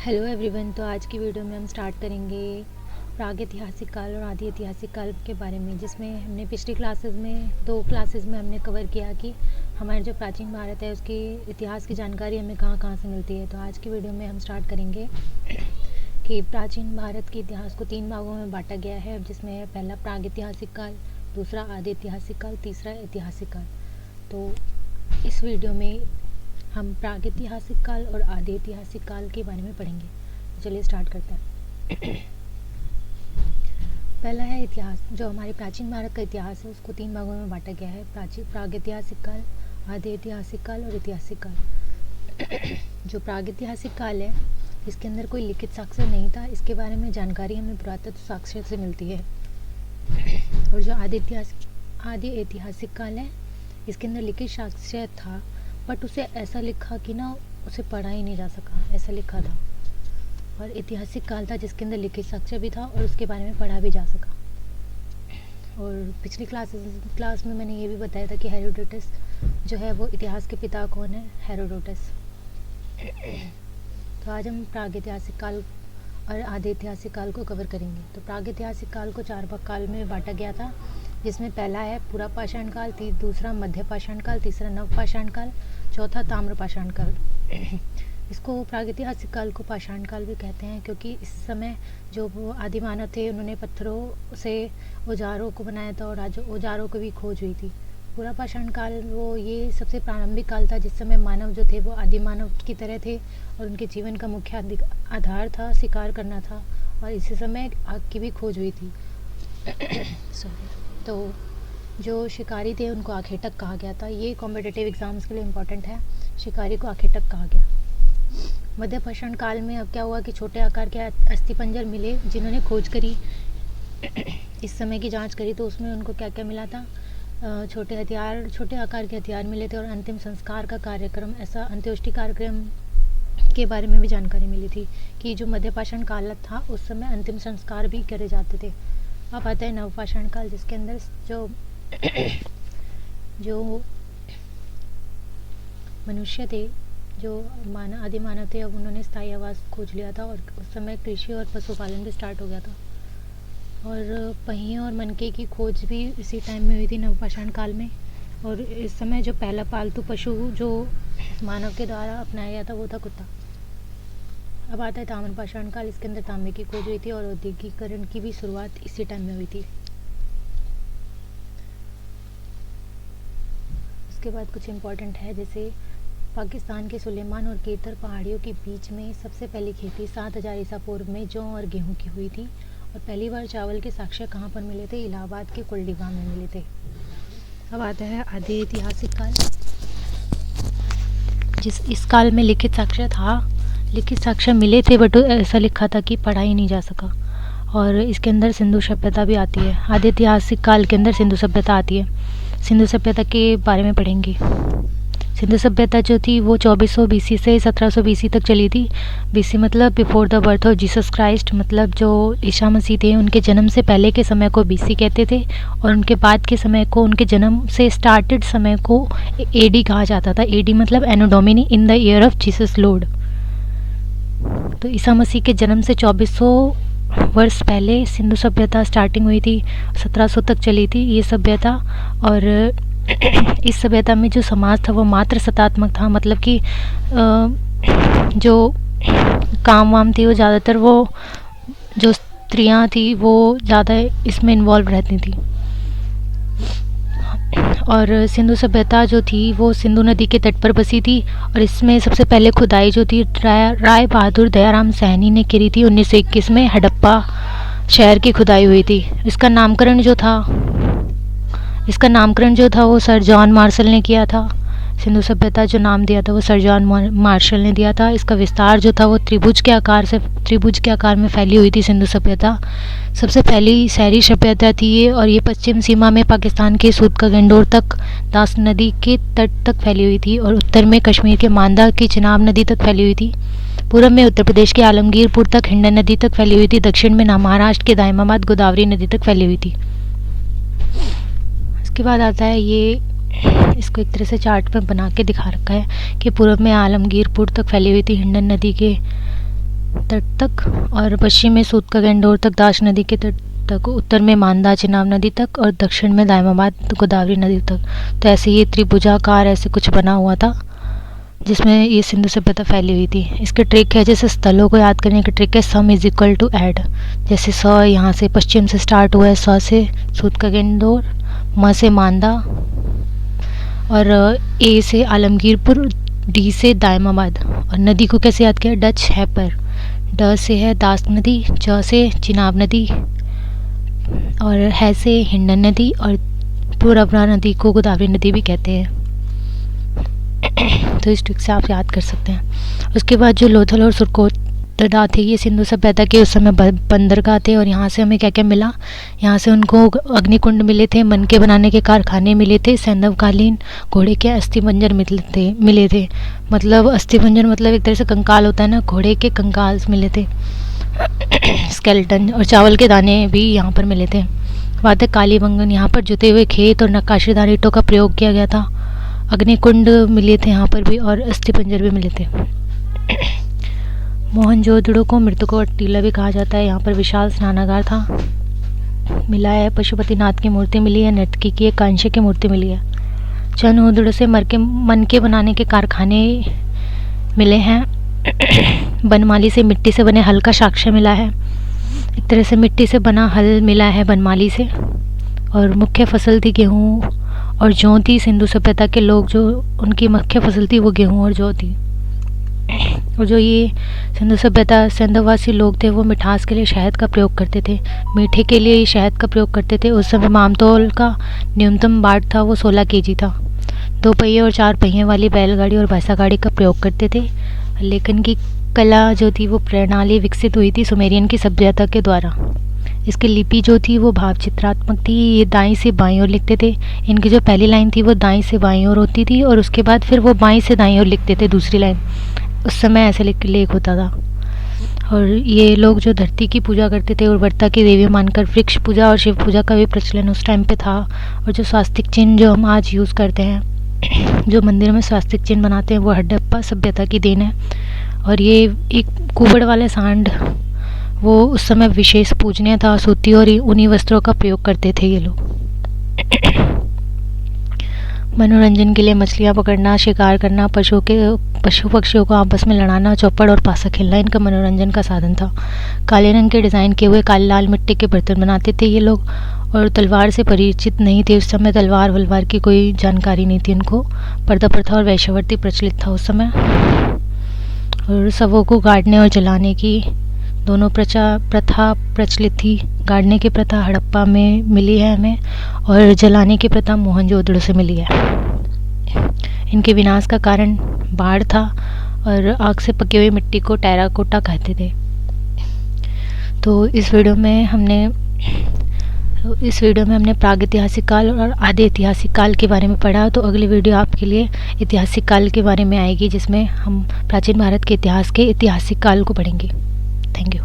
Hello everyone. तो आज की वीडियो में हम स्टार्ट करेंगे प्रागैतिहासिक काल और आदि ऐतिहासिक काल के बारे में, जिसमें हमने पिछली क्लासेस में दो क्लासेस में हमने कवर किया कि हमारे जो प्राचीन भारत है उसके इतिहास की जानकारी हमें कहाँ कहाँ से मिलती है। तो आज की वीडियो में हम स्टार्ट करेंगे कि प्राचीन भारत के इतिहास को 3 भागों में बांटा गया है, जिसमें है पहला प्रागैतिहासिक काल, दूसरा आदि ऐतिहासिक काल, तीसरा ऐतिहासिक काल। तो इस वीडियो में हम प्रागैतिहासिक काल और आदि ऐतिहासिक काल के बारे में पढ़ेंगे। चलिए स्टार्ट करते हैं। पहला है इतिहास। जो हमारे प्राचीन भारत का इतिहास है उसको 3 भागों में बांटा गया है, प्रागैतिहासिक काल, आदि ऐतिहासिक काल और ऐतिहासिक काल। जो प्रागैतिहासिक काल है इसके अंदर कोई लिखित साक्ष्य नहीं था, इसके बारे में जानकारी हमें पुरातत्व साक्ष्य से मिलती है। और जो आदि ऐतिहासिक काल है इसके अंदर लिखित साक्ष्य था, बट उसे ऐसा लिखा कि ना उसे पढ़ा ही नहीं जा सका, ऐसा लिखा था। और ऐतिहासिक काल था जिसके अंदर लिखित साक्ष्य भी था और उसके बारे में पढ़ा भी जा सका। और पिछली क्लास में मैंने ये भी बताया था कि हेरोडोटस जो है वो इतिहास के पिता कौन है, हेरोडोटस। तो आज हम प्रागैतिहासिक काल और आदि ऐतिहासिक काल को कवर करेंगे। तो प्रागैतिहासिक काल को 4 भाग काल में बांटा गया था, जिसमें पहला है पूरा पाषाण काल, दूसरा मध्य पाषाण काल, तीसरा नव पाषाण काल, चौथा ताम्र पाषाण काल। इसको प्रागैतिहासिक काल को पाषाण काल भी कहते हैं, क्योंकि इस समय जो वो आदि मानव थे उन्होंने पत्थरों से औजारों को बनाया था और औजारों की भी खोज हुई थी। पूरा पाषाण काल ये सबसे प्रारंभिक काल था, जिस समय मानव जो थे वो आदि मानव की तरह थे और उनके जीवन का मुख्य आधार था शिकार करना था, और इसी समय आग की भी खोज हुई थी। तो जो शिकारी थे उनको आखेटक कहा गया था। ये कॉम्पिटिटिव एग्जाम्स के लिए इम्पोर्टेंट है, शिकारी को आखेटक कहा गया। मध्य पाषाण काल में अब क्या हुआ कि छोटे आकार के अस्थिपंजर मिले, जिन्होंने खोज करी, इस समय की जांच करी, तो उसमें उनको क्या क्या मिला था, छोटे आकार के हथियार मिले थे और अंतिम संस्कार का कार्यक्रम, ऐसा अंत्येष्टि कार्यक्रम के बारे में भी जानकारी मिली थी कि जो मध्य पाषाण काल था उस समय अंतिम संस्कार भी करे जाते थे। अब आता है नवपाषाण काल, जिसके अंदर जो मनुष्य थे, जो आदि मानव थे, अब उन्होंने स्थायी आवास खोज लिया था और उस समय कृषि और पशुपालन भी स्टार्ट हो गया था। और पहिए और मनके की खोज भी इसी टाइम में हुई थी, नवपाषाण काल में। और इस समय जो पहला पालतू पशु जो मानव के द्वारा अपनाया गया था वो था कुत्ता। अब आता है ताम्रपाषाण काल। इसके अंदर तांबे की खोज हुई थी और औद्योगिकरण की भी शुरुआत इसी टाइम में हुई थी। उसके बाद कुछ इम्पोर्टेंट है, जैसे पाकिस्तान के सुलेमान और केतर पहाड़ियों के बीच में सबसे पहली खेती 7000 ईसा पूर्व में जौ और गेहूं की हुई थी। और पहली बार चावल के साक्ष्य कहाँ पर मिले थे, इलाहाबाद के कुलडीगा में मिले थे। अब आता है आदि ऐतिहासिक काल। इस काल में लिखित साक्ष्य मिले थे, बट ऐसा लिखा था कि पढ़ा ही नहीं जा सका। और इसके अंदर सिंधु सभ्यता भी आती है। आदि ऐतिहासिक काल के अंदर सिंधु सभ्यता आती है। सिंधु सभ्यता के बारे में पढ़ेंगे। सिंधु सभ्यता जो थी वो 2400 बीसी से 1700 बीसी तक चली थी। बीसी मतलब before the birth of Jesus Christ, मतलब जो ईसा मसीह थे उनके जन्म से पहले के समय को बीसी कहते थे, और उनके बाद के समय को, उनके जन्म से स्टार्टेड समय को एडी कहा जाता था। एडी मतलब Anno Domini, in the year of Jesus Lord. तो ईसा मसीह के जन्म से 2400 वर्ष पहले सिंधु सभ्यता स्टार्टिंग हुई थी, 1700 तक चली थी ये सभ्यता। और इस सभ्यता में जो समाज था वो मात्र सत्तात्मक था, मतलब कि जो काम वाम थी वो ज़्यादातर वो जो स्त्रियां थी वो ज़्यादा इसमें इन्वॉल्व रहती थी। और सिंधु सभ्यता जो थी वो सिंधु नदी के तट पर बसी थी, और इसमें सबसे पहले खुदाई जो थी राय बहादुर दयाराम सैनी ने करी थी। 1921 में हड़प्पा शहर की खुदाई हुई थी। इसका नामकरण जो था वो सर जॉन मार्शल ने किया था। सिंधु सभ्यता जो नाम दिया था वो सर जॉन मार्शल ने दिया था। इसका विस्तार जो था वो त्रिभुज के आकार में फैली हुई थी सिंधु सभ्यता। सबसे पहली शहरी सभ्यता थी ये, और ये पश्चिम सीमा में पाकिस्तान के सूद का गंडोर तक दास नदी के तट तक फैली हुई थी, और उत्तर में कश्मीर के मांदा की चिनाब नदी तक फैली हुई थी। पूर्व में उत्तर प्रदेश के आलमगीरपुर तक हिंडन नदी तक फैली हुई थी। दक्षिण में महाराष्ट्र के दाइमाबाद गोदावरी नदी तक फैली हुई थी। इसके बाद आता है ये, इसको एक तरह से चार्ट में बना के दिखा रखा है कि पूर्व में आलमगीरपुर तक फैली हुई थी हिंडन नदी के तट तक और पश्चिम में सूत का गेंडोर तक दाश नदी के तट तक, उत्तर में मांदा चिनाब नदी तक और दक्षिण में दायमाबाद गोदावरी नदी तक। तो ऐसे ये त्रिभुजाकार ऐसे कुछ बना हुआ था जिसमें ये सिंधु सभ्यता फैली हुई थी। इसके ट्रिक है, जैसे स्थलों को याद करने की ट्रिक है sum is equal to add. जैसे स यहाँ से पश्चिम से स्टार्ट हुआ है, स से सूत का गेंदौर, म से मांदा और ए से आलमगीरपुर, डी से दायमाबाद। और नदी को कैसे याद किया, डच है पर, ड से है दास नदी, च से चिनाब नदी और है से हिंडन नदी और पूर्वरा नदी को गोदावरी नदी भी कहते हैं। तो इस ट्रिक से आप याद कर सकते हैं। उसके बाद जो लोथल और सुरकोटडा थे ये सिंधु सभ्यता के उस समय बंदरगाह थे और यहाँ से हमें क्या क्या मिला, यहाँ से उनको अग्निकुंड मिले थे, मनके बनाने के कारखाने मिले थे, सैंधवकालीन घोड़े के अस्थिपंजर मिले थे। मतलब अस्थिपंजर मतलब एक तरह से कंकाल होता है ना, घोड़े के कंकाल मिले थे स्केलेटन। और चावल के दाने भी यहाँ पर मिले थे। बात है कालीबंगन, यहाँ पर जुते हुए खेत और नक्काशीदार ईंटों का प्रयोग किया गया था। अग्निकुंड मिले थे यहाँ पर भी और अस्थिपंजर भी मिले थे। मोहनजोदड़ो को मृतकों और टीला भी कहा जाता है। यहाँ पर विशाल स्नानागार था, मिला है। पशुपतिनाथ की मूर्ति मिली है, नर्तकी की एक कांस्य की मूर्ति मिली है। चनहुदड़ से मनके बनाने के कारखाने मिले हैं। बनमाली से मिट्टी से बने हल का साक्ष्य मिला है। एक तरह से मिट्टी से बना हल मिला है बनमाली से। और मुख्य फसल थी गेहूँ और जौ थी। सिंधु सभ्यता के लोग जो उनकी मुख्य फसल थी वो गेहूँ और जौ थी। और जो ये सिंधु सभ्यता सिंधुवासी लोग थे वो मिठास के लिए शहद का प्रयोग करते थे, मीठे के लिए शहद का प्रयोग करते थे। उस समय मामतौल का न्यूनतम बाट था वो 16 kg था। 2 पहिए और 4 पहिए वाली बैलगाड़ी और भैंसा गाड़ी का प्रयोग करते थे। लेखन की कला जो थी वो प्रणाली विकसित हुई थी सुमेरियन की सभ्यता के द्वारा। इसकी लिपि जो थी वो भाव चित्रात्मक थी। ये दाईं से बाईं ओर लिखते थे। इनकी जो पहली लाइन थी वो दाईं से बाईं ओर होती थी और उसके बाद फिर वो बाईं से दाईं ओर लिखते थे दूसरी लाइन। उस समय ऐसे लेख होता था। और ये लोग जो धरती की पूजा करते थे, उर्वरता की देवी मानकर वृक्ष पूजा और शिव पूजा का भी प्रचलन उस टाइम पे था। और जो स्वास्तिक चिन्ह जो हम आज यूज़ करते हैं, जो मंदिर में स्वास्तिक चिन्ह बनाते हैं, वो हड़प्पा सभ्यता की देन है। और ये एक कुबड़ वाले सांड वो उस समय विशेष पूजनीय था। सूती और ऊनी वस्त्रों का प्रयोग करते थे ये लोग। मनोरंजन के लिए मछलियाँ पकड़ना, शिकार करना, पशु पक्षियों को आपस में लड़ाना, चौपड़ और पासा खेलना इनका मनोरंजन का साधन था। काले रंग के डिज़ाइन किए हुए काले लाल मिट्टी के बर्तन बनाते थे ये लोग। और तलवार से परिचित नहीं थे उस समय। तलवार वलवार की कोई जानकारी नहीं थी उनको। पर्दा प्रथा और वैश्यावृत्ति प्रचलित था उस समय। और शवों को गाड़ने और जलाने की दोनों प्रथा प्रचलित थी। गाड़ने की प्रथा हड़प्पा में मिली है हमें और जलाने की प्रथा मोहनजोदड़ो से मिली है। इनके विनाश का कारण बाढ़ था और आग से पकी हुई मिट्टी को टेराकोटा कहते थे। तो इस वीडियो में हमने प्रागैतिहासिक काल और आदि ऐतिहासिक काल के बारे में पढ़ा। तो अगली वीडियो आपके लिए ऐतिहासिक काल के बारे में आएगी जिसमें हम प्राचीन भारत के इतिहास के ऐतिहासिक काल को पढ़ेंगे। Thank you.